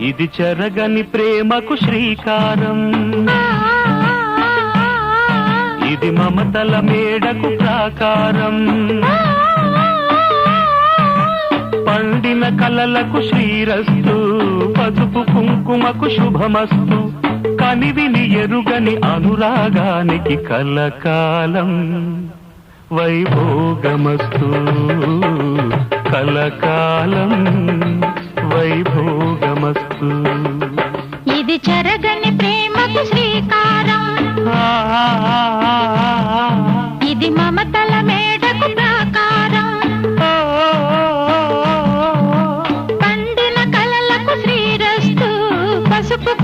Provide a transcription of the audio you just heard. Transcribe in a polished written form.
ఇది చెరగని ప్రేమకు శ్రీకారం, ఇది మమతల మేడకు ప్రాకారం, పండిన కలలకు శ్రీరస్తు, పసుపు కుంకుమకు శుభమస్తు, కనివిని ఎరుగని అనురాగానికి కలకాలం వైభోగమస్తు, కలకాలం వైభోగమస్తు. ఇది చెరగని ప్రేమకు శ్రీకారం, ఇది మమతల మేడకు ప్రాకారం, పండిన కలలకు శ్రీరస్తు, పసుపు